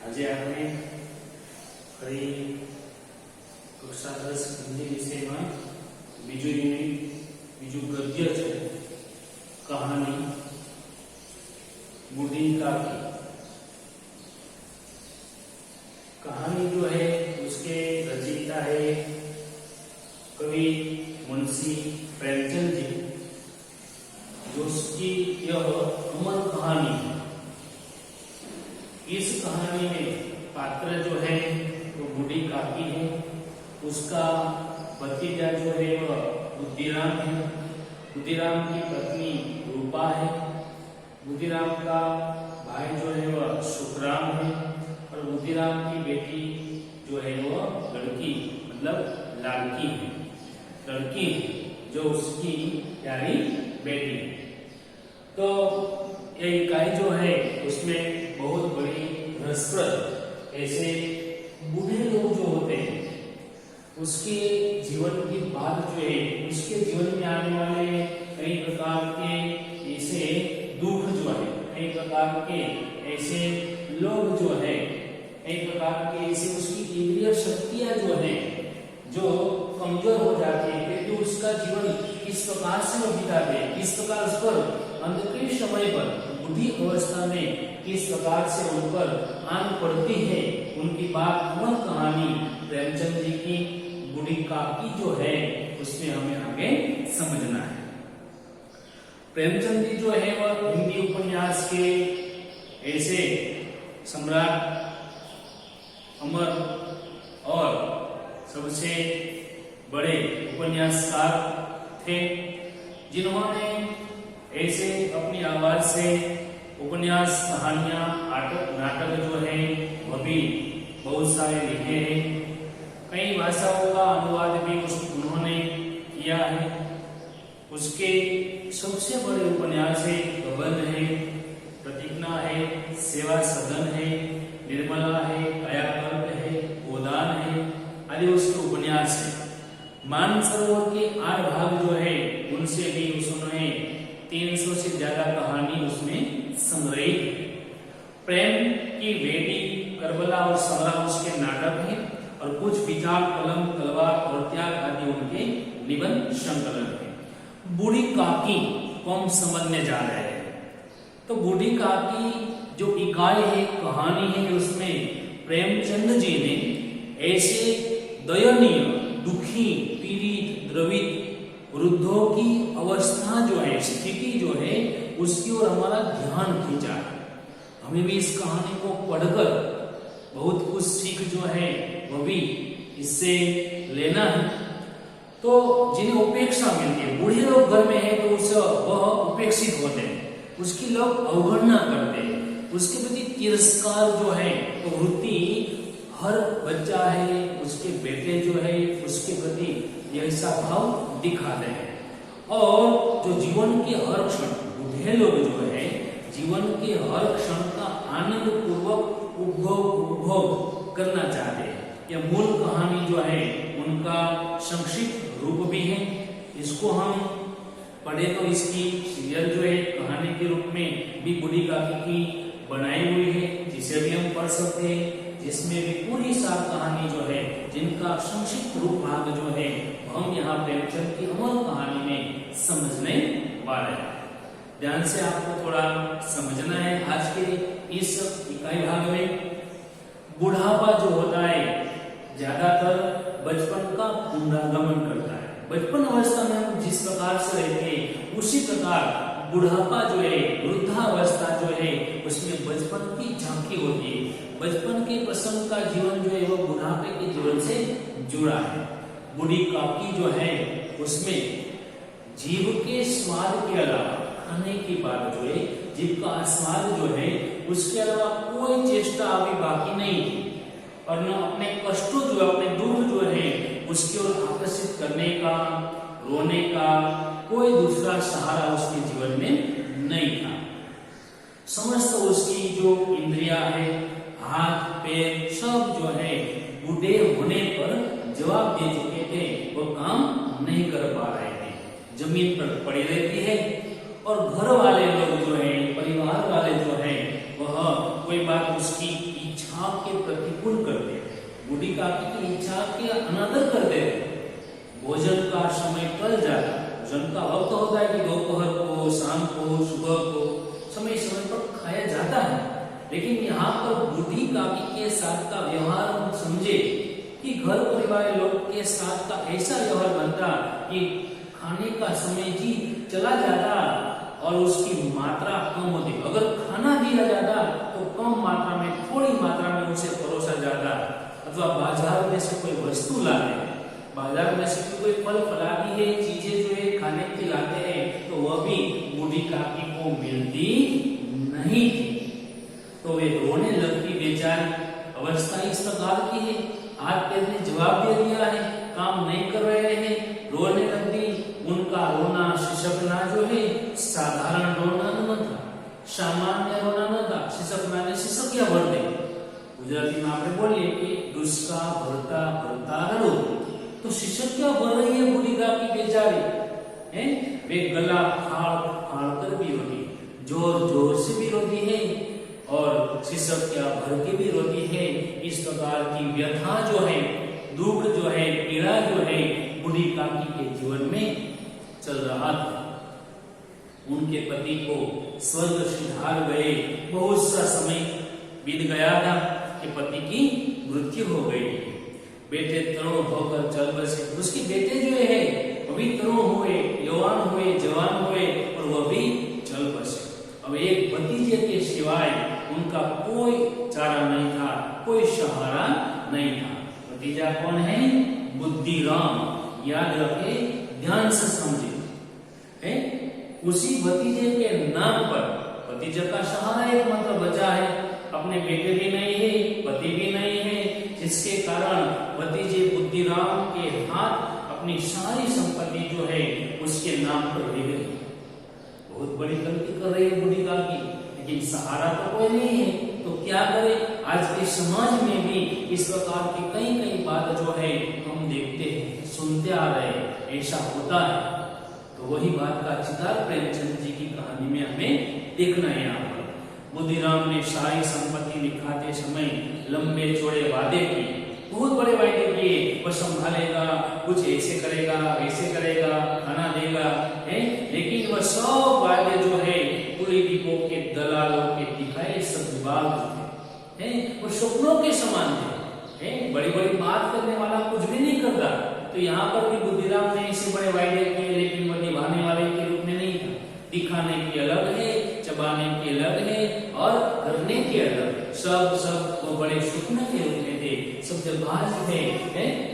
આજે આપણે ફરી કક્ષા 10 હિન્દી વિષયમાં બીજું યુનિટ બીજું ગદ્ય છે कहानी बूढ़ी काकी। कहानी जो है उसके रचयिता है कवि मुंशी प्रेमचंद जी, जो उसकी यह अमर कहानी है। इस कहानी में पात्र जो है वो बूढ़ी काकी है, उसका भतीजा जो है वह बुद्धिराम है, बुद्धिराम की पत्नी रूपा है, बुद्धिराम का भाई जो है वह सुखराम है, और बुद्धिराम की बेटी जो है वह लड़की मतलब लाड़की है, लड़की है जो उसकी प्यारी बेटी है। तो ये इकाई जो है उसमें बहुत बड़ी रसप्रद ऐसे बूढ़े लोग जो होते हैं उसके जीवन की बात जो है, उसके जीवन में आने वाले कई प्रकार के ऐसे दुख जो है, कई प्रकार के ऐसे लोग जो है, कई प्रकार के ऐसे उसकी इंद्रिय शक्तियां जो है जो कमजोर हो जाती है, क्योंकि उसका जीवन किस प्रकार से वो बिता दे, किस प्रकार उस पर अंत के समय पर बुद्धि अवस्था में किस प्रकार से उन पर आन पड़ती है, उनकी बात अमर कहानी प्रेमचंद जी की बूढ़ी काकी जो है उसमें हमें आगे समझना है। प्रेमचंद जी जो है वह हिंदी उपन्यास के ऐसे सम्राट, अमर और सबसे बड़े उपन्यासकार थे, जिन्होंने ऐसे अपनी आवाज से उपन्यास, कहानियां, नाटक जो है वह भी बहुत सारे लिखे हैं। कई भाषाओं का अनुवाद भी उन्होंने किया है। उसके सबसे बड़े उपन्यास है प्रबंध है, प्रतिज्ञा है, सेवा सदन है, निर्मला है, कायाकल्प है, गोदान है आदि उसके उपन्यास है। मानसरोवर के 8 भाग जो है उनसे भी उसने 300 से ज्यादा कहानी उसमें संग्रहित है। प्रेम की बेटी, करबला और संग्राम उसके नाटक है, और कुछ विचार, कलम, तलवार और त्याग आदि उनके निबंध संकलन है। बूढ़ी काकी को हम समझने जा रहे हैं। तो बूढ़ी काकी जो इकाई है, कहानी है, उसमें प्रेमचंद जी ने ऐसे दयनीय, दुखी, पीड़ित, द्रवित वृद्धों की अवस्था जो है, स्थिति जो है, उसकी ओर हमारा ध्यान खींचा है। हमें भी इस कहानी को पढ़कर बहुत कुछ सीख जो है वो भी इससे लेना है। तो जिन्हें उपेक्षा मिलती है, बूढ़े लोग घर में है तो वह उपेक्षित होते हैं, उसकी लोग अवगणना करते हैं, उसके प्रति तिरस्कार जो है तो वृत्ति हर बच्चा है, उसके बेटे जो है उसके प्रति ऐसा भाव दिखाते हैं। और जो जीवन के हर क्षण, बूढ़े लोग जो है जीवन के हर क्षण का आनंद पूर्वक उपभोग करना चाहते हैं। यह मूल कहानी जो है उनका संक्षिप्त रूप भी है। इसको हम पढ़े तो इसकी सीरियल जो है कहानी के रूप में भी बूढ़ी काकी की बनाई हुई है, जिसे भी हम पढ़ सकते हैं, जिसमें भी पूरी सार कहानी जो है, जिनका संक्षिप्त रूप भाग जो है हम यहाँ प्रेमचंद की अमर कहानी में समझने वाले हैं। ध्यान से आपको थोड़ा समझना है। आज के इस इकाई भाग में बुढ़ापा जो होता है ज्यादातर बचपन का पुनरागमन करता है। बचपन अवस्था में हम जिस प्रकार से रहते हैं उसी प्रकार बुढ़ापा जो है, वृद्धावस्था जो है, उसमें बचपन की झांकी होती है। बचपन के प्रसंग का जीवन जो है वो बुढ़ापे के जीवन से जुड़ा है। बूढ़ी काकी जो है उसमें जीव के स्वाद के अलावा, खाने की बात जो है, जीव का स्वाद जो है उसके अलावा कोई चेष्टा अभी बाकी नहीं थी, और न अपने कष्टों जो, अपने दुख जो है उसकी ओर आकर्षित करने का, रोने का कोई दूसरा सहारा उसके जीवन में नहीं था। समस्त उसकी जो इंद्रियां है, हाथ पैर सब जो है बूढ़े होने पर जवाब दे चुके थे, वो काम नहीं कर पा रहे थे, जमीन पर पड़ी रहती है। और घर वाले लोग जो है, परिवार वाले जो है, वह कोई बात उसकी इच्छा अनादर करते थे। भोजन का समय टल जाता, भोजन का वक्त होता है कि दोपहर को, शाम को, सुबह को समय समय पर खाया जाता है, लेकिन यहाँ पर बूढ़ी काकी के साथ का व्यवहार हम समझे कि घर परिवार लोग के साथ का ऐसा व्यवहार बनता कि खाने का समय जी चला जाता और उसकी मात्रा कम होती। अगर खाना दिया जाता तो कम मात्रा में, थोड़ी मात्रा में उसे परोसा जाता, अथवा बाजार में से कोई वस्तु लाते, बाजार में से कोई फल फलादी है, चीजें जो है खाने की लाते हैं, तो वह भी बूढ़ी काकी को मिलती नहीं थी। तो वे रोने लगती बेचारी। अवस्था इस प्रकार की है, हाथ पैर ने जवाब दे दिया है, काम नहीं कर रहे हैं, रोने लगती। उनका रोना सिसकना जो है साधारण रोना न था, सामान्य रोना न था। सिसकना ने सिसकिया भर दे। गुजराती में आपने बोलिए कि दुष्का भरता भरता हरो, तो सिसकिया भर रही है बूढ़ी काकी बेचारी है। वे गला फाड़ फाड़ कर भी रोती, जोर जोर से भी रोती है और सिसकिया भर के भी रोती है। इस प्रकार की व्यथा जो है, दुख जो है, पीड़ा जो है बूढ़ी काकी के जीवन में चल रहा था। उनके पति को स्वर्ग सिधार गए, बहुत सा समय बीत गया था कि पति की मृत्यु हो गई। बेटे तरुण होकर चल बसे। उसके बेटे जो है अभी तरुण हुए, यौवन हुए, जवान हुए और वह भी चल बसे। अब एक भतीजे के सिवाय उनका कोई चारा नहीं था, कोई सहारा नहीं था। भतीजा कौन है? बुद्धिराम। याद रखे, ध्यान से समझे है। उसी भतीजे के नाम पर भतीजे का सहारा एकमात्र बचा है। अपने बेटे भी नहीं है, पति भी नहीं है, जिसके कारण भतीजे बुद्धिराम के हाथ अपनी सारी संपत्ति जो है उसके नाम पर दे गई। बहुत बड़ी गलती कर रही है बूढ़ी काकी, लेकिन सहारा तो कोई नहीं है, तो क्या करे। आज के समाज में भी इस प्रकार की कई कई बात जो है हम देखते हैं, सुनते आ रहे हैं, ऐसा होता है। तो वही बात का चितार प्रेमचंद जी की कहानी में हमें देखना है। यहाँ पर बुद्धिराम ने सारी संपत्ति लिखाते समय लंबे चौड़े वादे किए, बहुत बड़े वादे किए। वह संभालेगा, कुछ ऐसे करेगा, वैसे करेगा, खाना देगा है। लेकिन वह सब वादे जो है पूरी दीपों के दलालों के दिखाए सब विभाग थे, वो स्वप्नों के समान थे। बड़ी बड़ी बात करने वाला कुछ भी नहीं करता। तो यहाँ पर भी बुद्धिराम ने ऐसे बड़े वायदे किए, लेकिन वह निभाने वाले के रूप में नहीं था। दिखाने की अलग है, चबाने की अलग है और करने की अलग है। सब वो बड़े स्वप्न के रूप में थे, सब जबाज थे,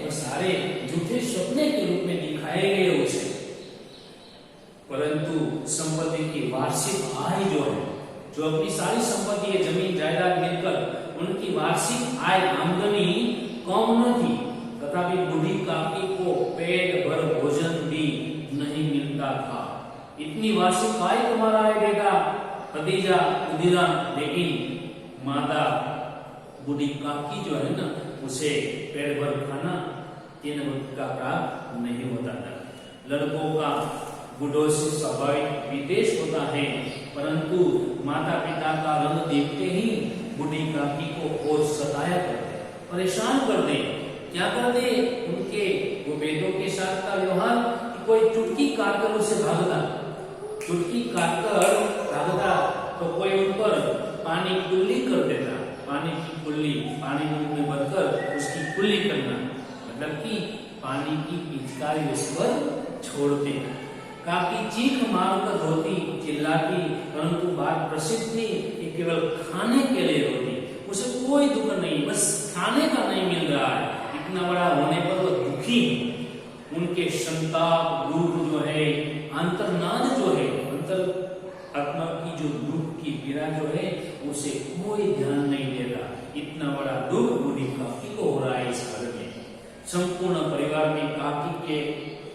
वो सारे झूठे सपने के रूप में दिखाए गए उसे। परंतु संपत्ति की वार्षिक आय जो है, जो अपनी सारी संपत्ति है, जमीन जायदाद मिलकर उनकी वार्षिक आय आमदनी कम न थी, तथापि बूढ़ी काकी को पेट भर भोजन भी नहीं मिलता था। इतनी वार्षिक आय तुम्हारा है बेटा भतीजा बुद्धिराम, लेकिन माता बूढ़ी काकी जो है ना, उसे पेट भर खाना 3 वक्त का प्राप्त नहीं होता था। लड़कों का बूढ़ों से स्वाभाविक विदेश होता है, परंतु माता पिता का रंग देखते ही बूढ़ी काकी को और सताया करते, परेशान कर दे। क्या कर दे? उनके वो बेटों के साथ का व्यवहार, कोई चुटकी काटकर उसे भागता, चुटकी काटकर भागता तो कोई उन पर पानी कुल्ली कर देता। पानी की कुल्ली, पानी में भरकर उसकी कुल्ली करना, मतलब कि पानी की पिचकारी उस पर छोड़ते। काकी चीख मारकर रोती, चिल्लाती, परंतु बात प्रसिद्ध थी कि केवल खाने के लिए रोती। उसे कोई दुख नहीं, बस खाने का नहीं मिल रहा है। इतना बड़ा होने पर वो दुखी है। उनके संताप दुख जो है, अंतर्नाद जो है, अंतर आत्मा की जो दुख की पीड़ा जो है, उसे कोई ध्यान नहीं देता। इतना बड़ा दुख बूढ़ी काकी को हो रहा है इस घर में। संपूर्ण परिवार में काकी के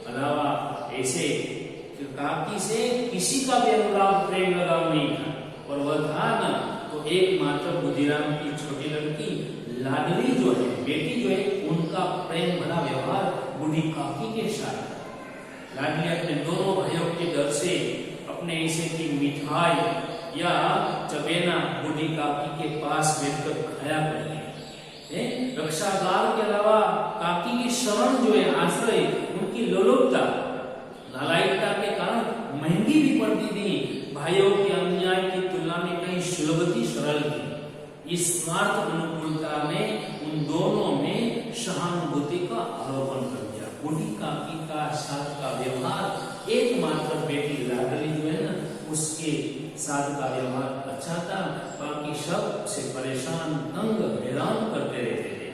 अलावा ऐसे काकी से किसी का भी अनुराग प्रेम लगाव नहीं था, और वह था ना तो एकमात्र बुद्धिराम की छोटी लड़की लाडली जो है, बेटी जो है, उनका प्रेम भरा व्यवहार बूढ़ी काकी के साथ। लाडली अपने दोनों भाइयों के डर से अपने ऐसे की मिठाई या चबेना बूढ़ी काकी के पास बैठकर खाया करती, रक्षागार के अलावा काकी की शरण जो है, आश्रय, उनकी लोलुपता, नालायकता के कारण महंगी भी पड़ती थी। भाइयों के अन्याय की तुलना में कहीं सुलभ थी, सरल थी। इस स्मार्थ अनुकूलता ने उन दोनों में सहानुभूति का आरोपण कर दिया। बूढ़ी काकी का साथ का व्यवहार एकमात्र बेटी लाडली जो है ना, उसके साथ का व्यवहार अच्छा था, बाकी सब से परेशान, तंग, हैरान करते रहते थे।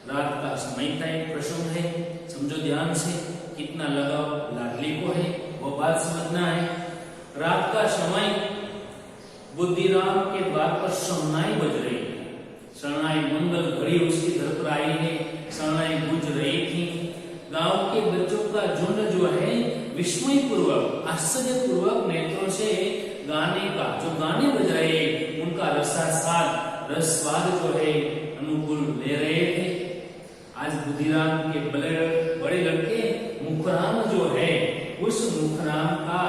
रात का समय का एक प्रसंग है, समझो ध्यान से, कितना लगाव लाडली को है वो बात समझना है। रात का समय, बुद्धिराम के द्वार पर शहनाई बज रही है। शहनाई मंगल घड़ी उसकी घर पर आई है, शहनाई गूंज रही थी। गांव के बच्चों का झुंड जो है विस्मय पूर्वक, आश्चर्य पूर्वक नेत्रों से गाने का, जो गाने बज रहे उनका रसास्वाद, रसस्वाद जो है अनुकूल ले रहे थे। आज बुद्धिराम के बड़े लड़के मुखराम जो है, उस मुखराम का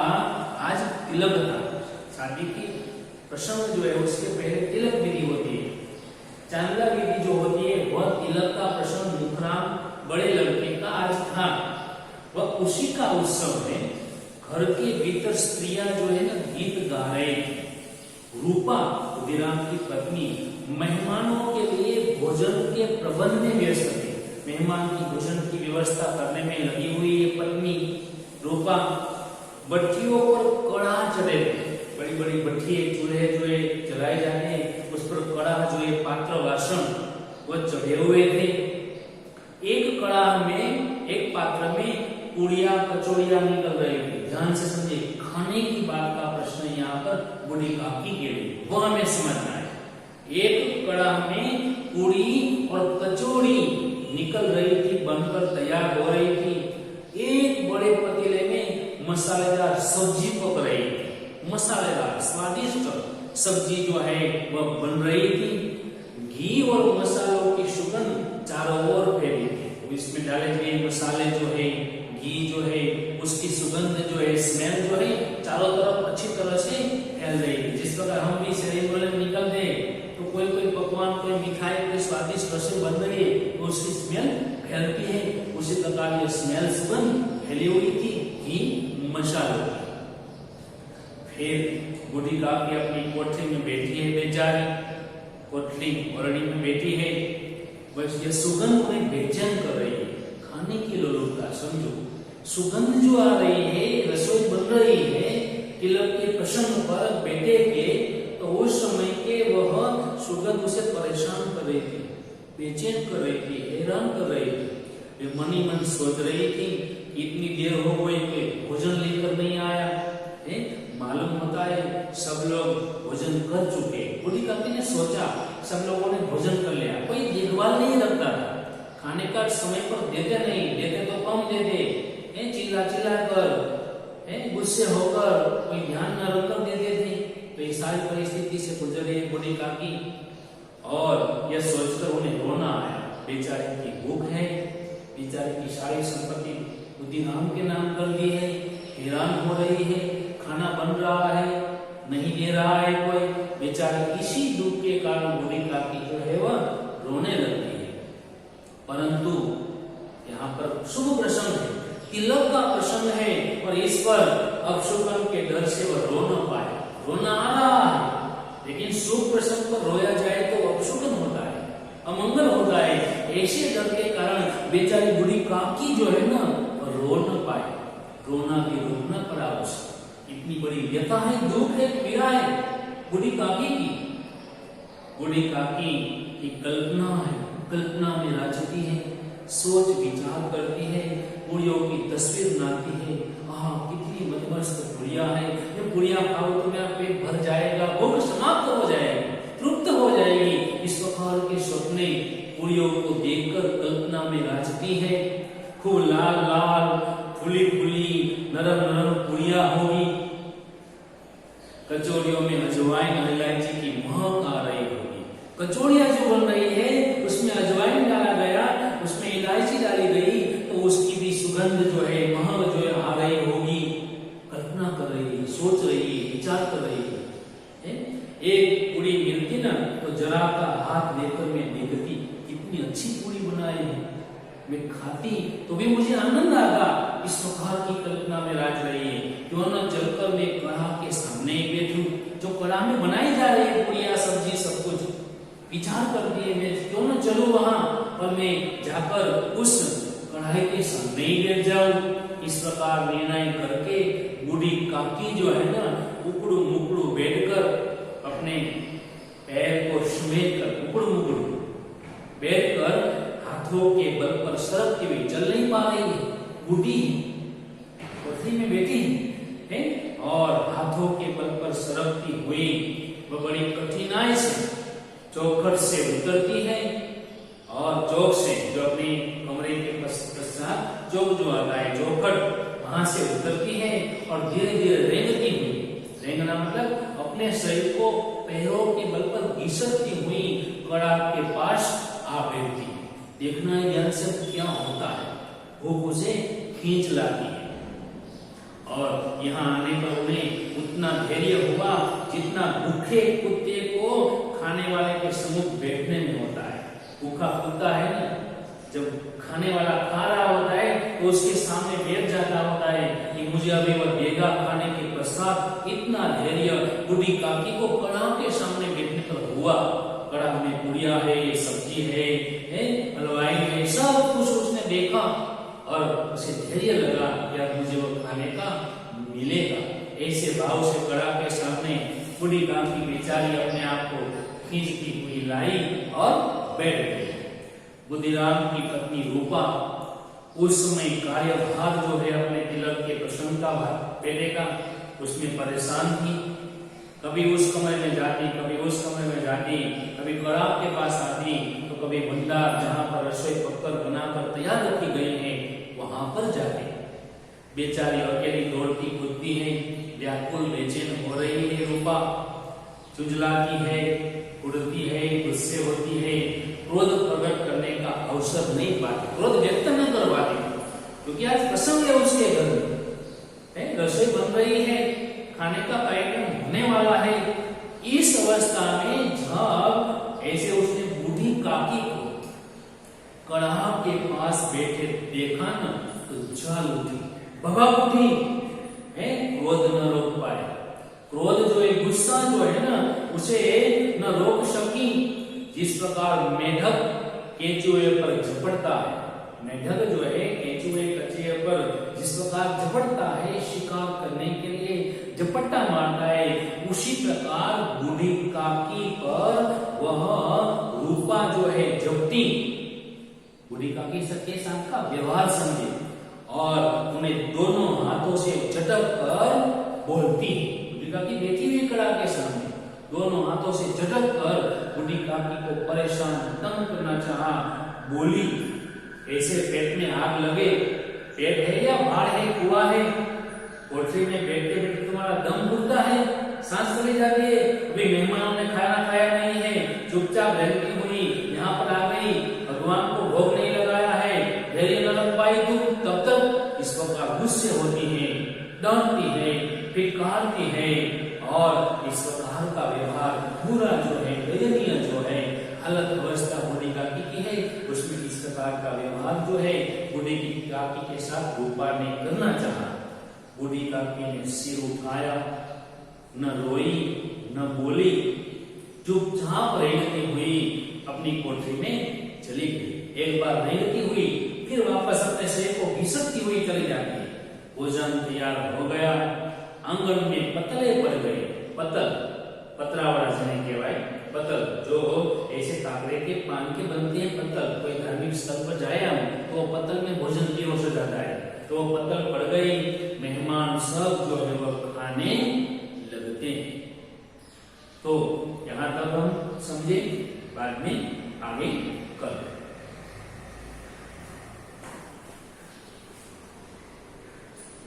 आज तिलक था। शादी की प्रसंग जो है उसके पहले तिलक विधि होती है, चांदला विधि जो होती है, वह तिलक का प्रसंग मुखराम बड़े लड़के का आज था। वह उसी का उत्सव है। घर के भीतर स्त्रियां जो है ना गीत गा रहे थे। रूपा, बुद्धिराम की पत्नी, मेहमानों के लिए भोजन के प्रबंध में व्यस्त थी। मेहमान की भोजन की व्यवस्था करने में लगी हुई ये पत्नी रूपा भट्टियों पर कड़ा चढ़े थे। बड़ी बड़ी भट्टी, चूल्हे जो है जलाए जाते हैं, उस पर कड़ा जो है पात्र वासन वह चढ़े हुए थे। एक कड़ा में, एक पात्र में पूड़ियां कचौड़ियां निकल रही थी। ध्यान से समझिए, खाने की बात का प्रश्न यहाँ पर बूढ़ी काकी के लिए, वो हमें समझना है। एक कड़ा में पूड़ी और कचौड़ी निकल रही थी, बनकर तैयार हो रही थी। एक बड़े पतीले में मसालेदार सब्जी पक रही थी। मसालेदार स्वादिष्ट सब्जी जो है वह बन रही थी। घी और मसालों की सुगंध चारों ओर फैली थी। इसमें डाले गए मसाले जो है, घी जो है, उसकी सुगंध जो है, स्मेल जो है चारों तरफ अच्छी तरह से फैल रही है। जिस प्रकार हम भी शरीर में निकलते हैं तो कोई पकवान, कोई मिठाई, कोई स्वादिष्ट रसोई बन रही है तो उसकी स्मेल फैलती है। उसी प्रकार ये स्मेल, सुगंध फैली हुई थी घी मसालों की। फिर बूढ़ी काकी अपनी कोठरी में बैठी है, बेचारी कोठरी ओरडी में बैठी है। बस ये सुगंध उन्हें बेचैन कर रही है। खाने की लोलुपता, समझो, सुगंध जो आ रही है, रसोई बन रही है, तिलक के प्रसंग पर बेटे के, तो उस समय के वह सुगंध उसे परेशान कर रही थी, बेचैन कर रही थी, हैरान कर रही थी। वे मन ही मन सोच रही थी, इतनी देर हो गई कि भोजन लेकर नहीं आया है। मालूम होता है सब लोग भोजन कर चुके। बूढ़ी काकी ने सोचा सब लोगों ने भोजन कर लिया, कोई देखभाल नहीं रखता था, खाने का समय पर देते नहीं, देते तो कम देते, चिल्ला कर, गुस्से होकर, कोई ध्यान न रखकर देते थे। तो ये सारी परिस्थिति से गुजर रही बूढ़ी काकी, और यह सोचकर उन्हें रोना आया। बेचारे की भूख है, बेचारे की सारी संपत्ति बुद्धिराम के नाम कर दी है, हैरान हो रही है, खाना बन रहा है, नहीं दे रहा है कोई। बेचारे इसी दुख के कारण बूढ़ी काकी जो है वह रोने लगती है। परंतु यहाँ पर शुभ प्रसंग है, तिलक का प्रसंग है, और इस पर अपशुकन के डर से वह रो न पाए। रोना आ रहा है, लेकिन शुभ प्रसंग पर रोया जाए तो अपशुकन होता है, अमंगल होता है। ऐसे डर के कारण बेचारी बूढ़ी काकी जो है ना वह रो न पाए, रोना भी रोकना पड़ा उसे। इतनी बड़ी व्यथा है, दुख है, पीड़ा है बूढ़ी काकी की। बूढ़ी काकी की कल्पना है, कल्पना में राजती है, सोच विचार करती है, बुढ़ियों की तस्वीर बनाती है। कितनी मदमस्त बुढ़िया है, ये बुढ़िया खाओ तो मेरा पेट भर जाएगा, भूख समाप्त हो जाएगी, तृप्त हो जाएगी। इस प्रकार के सपने बुढ़ियों को देखकर कल्पना में राजती है। खूब लाल लाल, फुली फुली, नरम नरम बुढ़िया होगी। कचौड़ियों में अजवाइन और इलायची की महक आ रही होगी। कचौड़ियां जो बन रही है उसमें अजवाइन डाला गया, उसमें इलायची डाली गई, तो उसकी भी सुगंध जो है, महक जो है आ रही होगी। कल्पना कर रही है, सोच रही है, विचार कर रही है। एक कुड़ी मिलती ना तो जरा का हाथ लेकर मैं देखती, इतनी अच्छी पूरी बनाई है, मैं खाती तो भी मुझे आनंद आता। इस प्रकार की कल्पना में राज रही है। क्यों न चलकर मैं कढ़ा के सामने ही बैठूं, जो कढ़ा में बनाई जा रही है पूरियां सब्जी सब कुछ विचार करती है, मैं क्यों न चलूं वहां और मैं जाकर उस कढ़ाई के सामने ही बैठ जाऊं। इस प्रकार निर्णय करके बूढ़ी काकी जो है ना, उकड़ू मुकड़ू बैठकर अपने पैर को समेट कर उकड़ू मुकड़ू बैठकर हाथों के बल पर सरकती हुई, चल नहीं पा रही है, बूढ़ी पथरी में बैठी है और हाथों के बल पर सरकती हुई वह बड़ी कठिनाई से चौखट से उतरती है और चौक से जो अपनी कमरे के पश्चात चौक जो आता है चौखट, वहां से उतरती है और धीरे धीरे रेंगती हुई, रेंगना मतलब अपने शरीर को पैरों के बल पर घिसटती हुई कड़ा के पास आ बैठती है। देखना है ध्यान से क्या होता है, भूख उसे खींच लाती है और यहाँ आने पर उन्हें उतना धैर्य हुआ जितना भूखे कुत्ते को खाने वाले के सम्मुख बैठने में होता है। भूखा कुत्ता है ना, जब खाने वाला खा रहा होता है तो उसके सामने बैठ जाता होता है कि मुझे अभी वह देगा। खाने के पश्चात इतना धैर्य बूढ़ी काकी को कड़ा के सामने बैठने पर हुआ। कड़ा में पूरिया है, सब्जी है, हलवाई है, सब कुछ उसने देखा और उसे धैर्य लगा कि अब मुझे वो खाने का मिलेगा। ऐसे भाव से कड़ा के सामने बूढ़ी काकी बेचारी अपने आप को खींचती हुई लाई और बैठ गई। बुद्धिराम की पत्नी रूपा उस समय कार्यभार जो है अपने तिलक के प्रसंग का बेटे का, उसमें परेशान थी। कभी उस कमरे में जाती, कभी उस कमरे में जाती, कभी कड़ाह के पास आती तो कभी भंडार जहां पर रसोई पककर बनाकर तैयार रखी गई है वहां पर जाती। बेचारी अकेली दौड़ती कूदती है, व्याकुल बेचैन हो रही है। रूपा चुंझलाती है, उड़ती है, गुस्से होती है, क्रोध प्रकट करने का अवसर नहीं पाती, क्रोध व्यक्त न कर पाती, क्योंकि आज प्रसंग है उसके घर में, रसोई बन रही है, खाने का कार्यक्रम होने वाला है। इस अवस्था में जब ऐसे उसने बूढ़ी काकी को कड़ाह के पास बैठे देखा न तो चल उठी, भगा उठी, क्रोध न रोक पाए। क्रोध जो है, गुस्सा जो है ना, उसे न रोक सकी। जिस प्रकार मेढक केंचुए पर झपटता है, मेढक जो है केंचुए कचुए पर जिस प्रकार झपटता है शिकार करने के लिए झपट्टा मारता है, उसी प्रकार बूढ़ी काकी पर वह रूपा जो है झपटी। बूढ़ी काकी सबके साथ का व्यवहार समझे और उन्हें दोनों हाथों से झटक कर बोलती। बूढ़ी काकी बैठी हुई कड़ा के सामने, दोनों हाथों से झटक कर बूढ़ी काकी को परेशान तंग करना चाहा। बोली, ऐसे पेट में आग लगे, पेट है या भाड़ है, कुआं है, कोठरी में बैठते बैठते तुम्हारा दम घुटता है, सांस चली जाती है, अभी मेहमानों ने खाना खाया नहीं है, चुपचाप रहती हुई यहाँ पर आ गई, भगवान को भोग नहीं लगाया है, धैर्य न रख पाई तुम, तब तक इस प्रकार गुस्से होती है, डांटती है, फिटकारती है और इस प्रकार का व्यवहार पूरा जो है, दयनीय जो है हालत अवस्था बूढ़ी काकी की है, उसमें इस प्रकार का व्यवहार जो है बूढ़ी काकी के साथ रूपा ने करना चाहा। बूढ़ी काकी ने सिर उठाया, न रोई न बोली, चुपचाप रेंगती हुई अपनी कोठरी में चली गई। एक बार रेंगती हुई फिर वापस अपने शरीर को घिसकती हुई चली जाती है। भोजन तैयार हो गया, आंगन में पतले पड़ गए। पतल पतरावाड़ा जने कहवाय, पतल जो ऐसे काकरे के पान के बनते हैं पतल, कोई धार्मिक स्थल पर जाए हम तो पतल में भोजन परोसा जाता है, तो पतल पड़ गई, मेहमान सब जो है वह खाने लगते हैं। तो यहाँ तक हम समझे, बाद में आगे कर